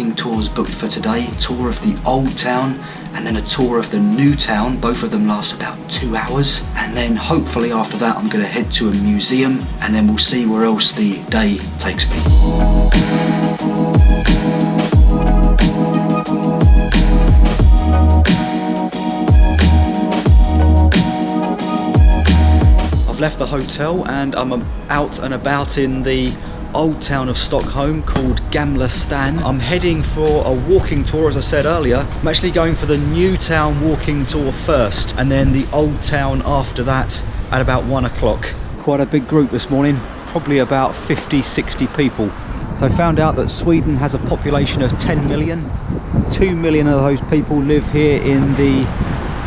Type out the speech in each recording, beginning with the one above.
walking tours booked for today. A tour of the old town and then a tour of the new town. Both of them last about 2 hours. And then hopefully after that I'm going to head to a museum and then we'll see where else the day takes me. I've left the hotel and I'm out and about in the old town of Stockholm called Gamla Stan. I'm heading for a walking tour, as I said earlier. I'm actually going for the new town walking tour first and then the old town after that at about 1 o'clock. Quite a big group this morning, probably about 50-60 people. So I found out that Sweden has a population of 10 million. 2 million of those people live here in the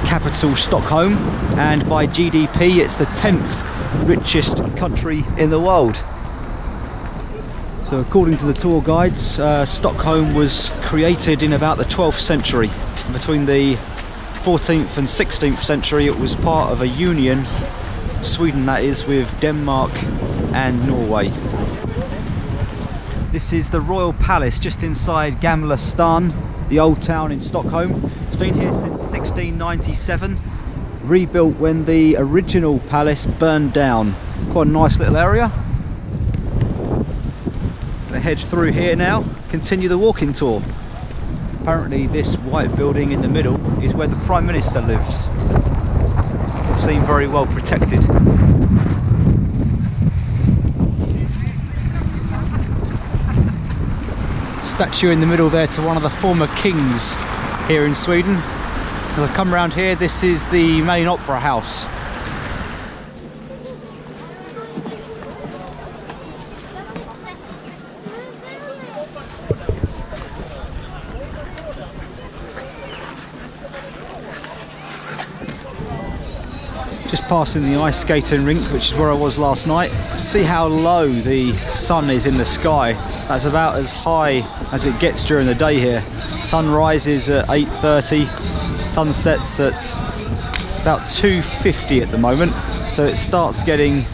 capital Stockholm, and by GDP it's the 10th richest country in the world. So according to the tour guides, Stockholm was created in about the 12th century. Between the 14th and 16th century it was part of a union, Sweden that is, with Denmark and Norway. This is the Royal Palace just inside Gamla Stan, the old town in Stockholm. It's been here since 1697, rebuilt when the original palace burned down. Quite a nice little area. Head through here now, continue the walking tour. Apparently this white building in the middle is where the Prime Minister lives. Doesn't seem very well protected. Statue in the middle there to one of the former kings here in Sweden. As I come around here, this is the main opera house. Just passing the ice skating rink, which is where I was last night. See how low the sun is in the sky. That's about as high as it gets during the day here. Sun rises at 8:30, sun sets at about 2:50 at the moment. So it starts getting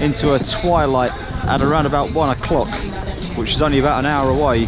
into a twilight at around about 1 o'clock, which is only about an hour away.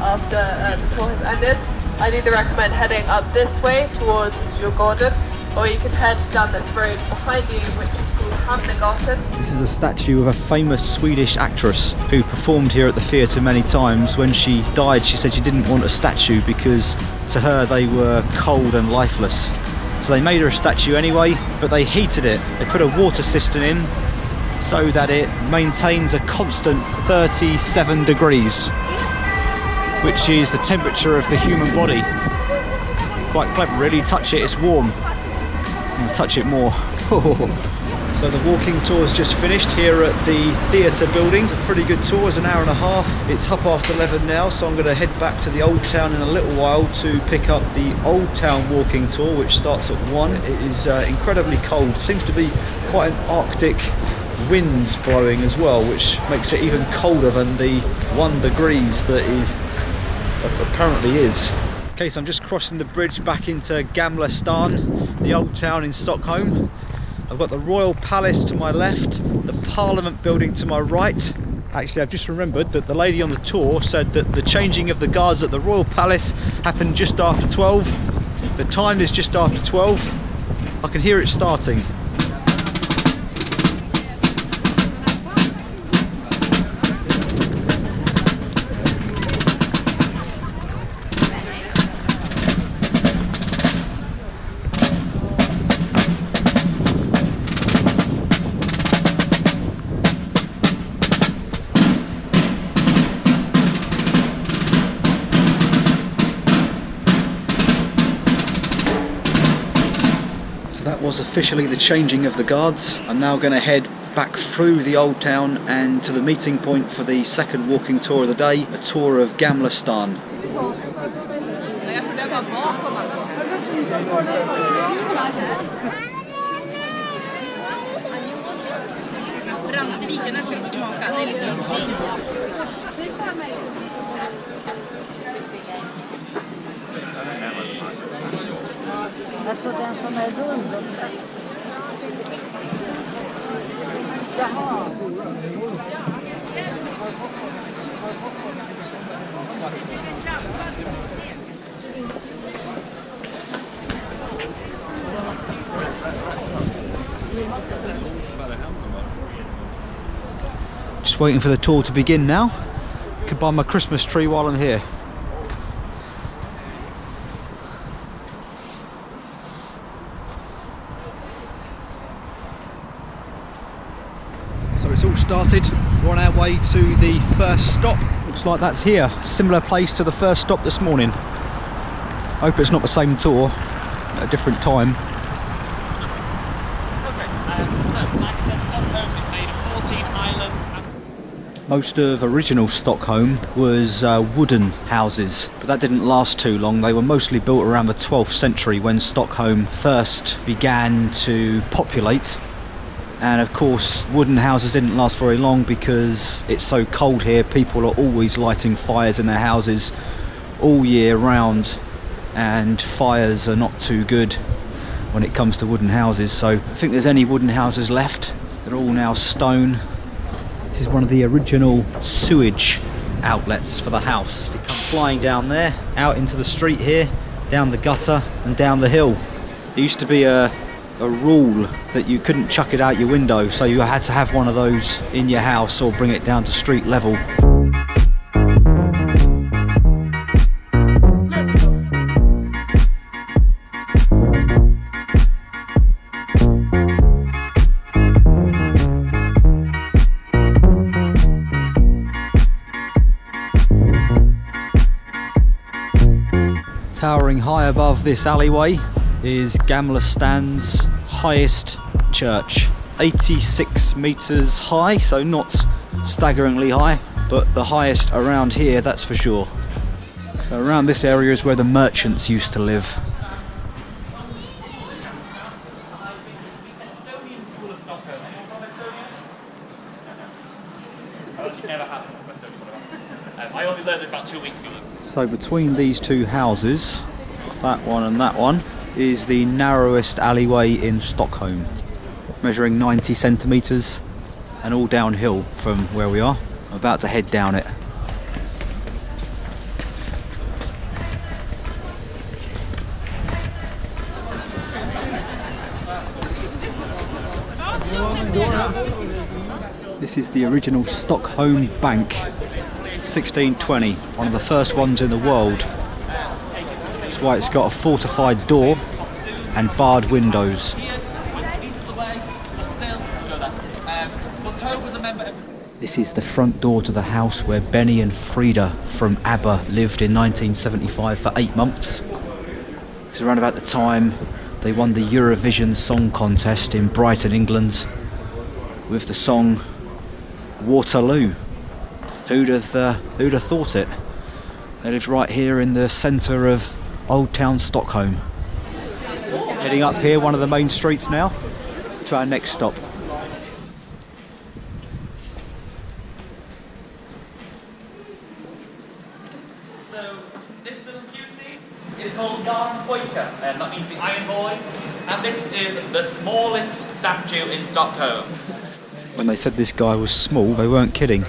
After the tour has ended, I'd either recommend heading up this way towards Stortorget, or you can head down this road behind you, which is called Hamnegatan. This is a statue of a famous Swedish actress who performed here at the theatre many times. When she died, she said she didn't want a statue because to her they were cold and lifeless. So they made her a statue anyway, but they heated it. They put a water cistern in so that it maintains a constant 37 degrees. Which is the temperature of the human body. Quite clever really, touch it, it's warm. And touch it more. So the walking tour's just finished here at the theatre building. It's a pretty good tour, it's an hour and a half. It's 11:30 now, so I'm gonna head back to the old town in a little while to pick up the old town walking tour, which starts at 1. It is incredibly cold, seems to be quite an Arctic wind blowing as well, which makes it even colder than the 1 degrees that is apparently is. Okay, so I'm just crossing the bridge back into Gamla Stan, the old town in Stockholm. I've got the Royal Palace to my left, the Parliament building to my right. Actually, I've just remembered that the lady on the tour said that the changing of the guards at the Royal Palace happened just after 12. The time is just after 12. I can hear it starting. Was officially the changing of the guards. I'm now going to head back through the old town and to the meeting point for the second walking tour of the day, a tour of Gamla Stan. Alltså den som är rund och jaha. Just waiting for the tour to begin now. Could buy my Christmas tree while I'm here. So it's all started. We're on our way to the first stop. Looks like that's here. Similar place to the first stop this morning. Hope it's not the same tour at a different time. Most of original Stockholm was wooden houses, but that didn't last too long. They were mostly built around the 12th century when Stockholm first began to populate. And of course, wooden houses didn't last very long because it's so cold here. People are always lighting fires in their houses all year round, and fires are not too good when it comes to wooden houses. So I think there's any wooden houses left. They're all now stone. This is one of the original sewage outlets for the house. It comes flying down there, out into the street here, down the gutter and down the hill. There used to be a rule that you couldn't chuck it out your window, so you had to have one of those in your house or bring it down to street level. Towering high above this alleyway is Gamla Stan's highest church. 86 metres high, so not staggeringly high, but the highest around here, that's for sure. So around this area is where the merchants used to live. I only learned it about 2 weeks ago. So between these two houses, that one and that one, is the narrowest alleyway in Stockholm, measuring 90 centimetres and all downhill from where we are. I'm about to head down it. This is the original Stockholm Bank, 1620, one of the first ones in the world. That's why it's got a fortified door and barred windows. This is the front door to the house where Benny and Frida from ABBA lived in 1975 for 8 months. It's around about the time they won the Eurovision Song Contest in Brighton, England, with the song Waterloo. Who'd have thought it? They lived right here in the centre of Old Town Stockholm. Heading up here, one of the main streets now, to our next stop. So this little cutie is called Boyka, and that means the Iron Boy. And this is the smallest statue in Stockholm. When they said this guy was small, they weren't kidding.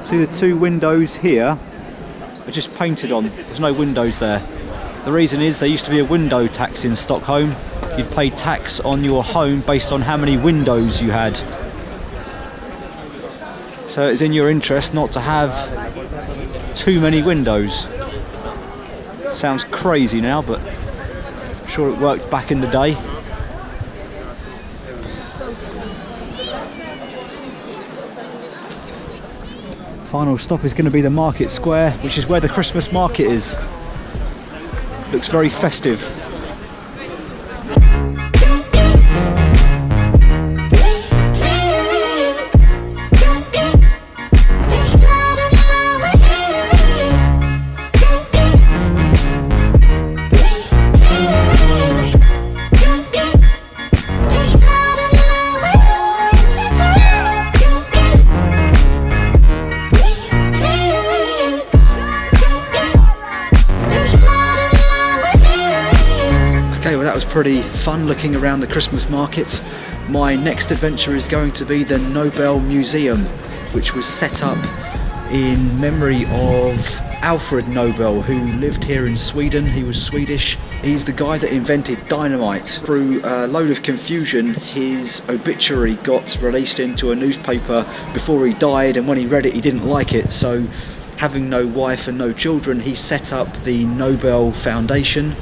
See, the two windows here are just painted on. There's no windows there. The reason is there used to be a window tax in Stockholm. You'd pay tax on your home based on how many windows you had. So it's in your interest not to have too many windows. Sounds crazy now, but I'm sure it worked back in the day. Final stop is going to be the market square, which is where the Christmas market is. Looks very festive. Pretty fun looking around the Christmas market. My next adventure is going to be the Nobel Museum, which was set up in memory of Alfred Nobel, who lived here in Sweden. He was Swedish. He's the guy that invented dynamite. Through a load of confusion, his obituary got released into a newspaper before he died, and when he read it he didn't like it, so having no wife and no children, he set up the Nobel Foundation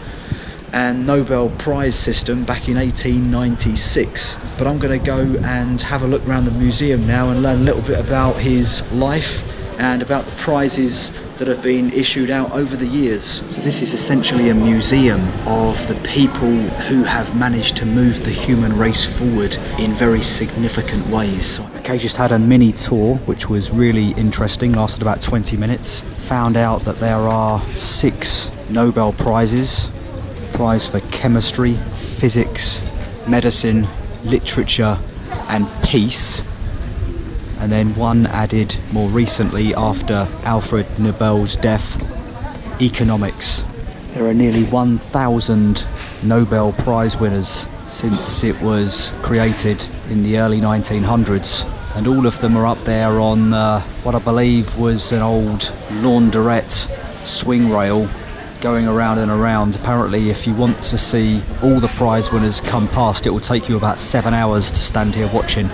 and Nobel Prize system back in 1896. But I'm going to go and have a look around the museum now and learn a little bit about his life and about the prizes that have been issued out over the years. So this is essentially a museum of the people who have managed to move the human race forward in very significant ways. Okay, just had a mini tour, which was really interesting, lasted about 20 minutes. Found out that there are 6 Nobel Prizes. Prize for chemistry, physics, medicine, literature and peace, and then one added more recently after Alfred Nobel's death, economics. There are nearly 1,000 Nobel Prize winners since it was created in the early 1900s, and all of them are up there on what I believe was an old launderette swing rail going around and around. Apparently if you want to see all the prize winners come past, it will take you about 7 hours to stand here watching.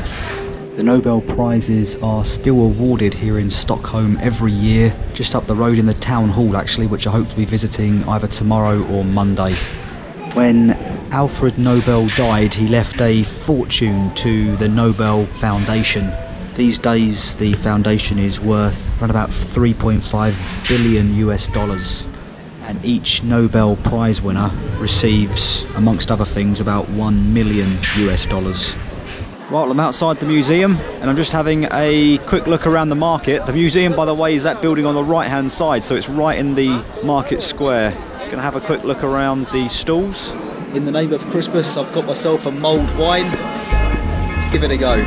The Nobel Prizes are still awarded here in Stockholm every year, just up the road in the town hall actually, which I hope to be visiting either tomorrow or Monday. When Alfred Nobel died, he left a fortune to the Nobel Foundation. These days the foundation is worth around about 3.5 billion US dollars. And each Nobel Prize winner receives, amongst other things, about 1 million US dollars. Right, I'm outside the museum and I'm just having a quick look around the market. The museum, by the way, is that building on the right hand side, so it's right in the market square. Gonna have a quick look around the stalls. In the name of Christmas, I've got myself a mulled wine. Let's give it a go.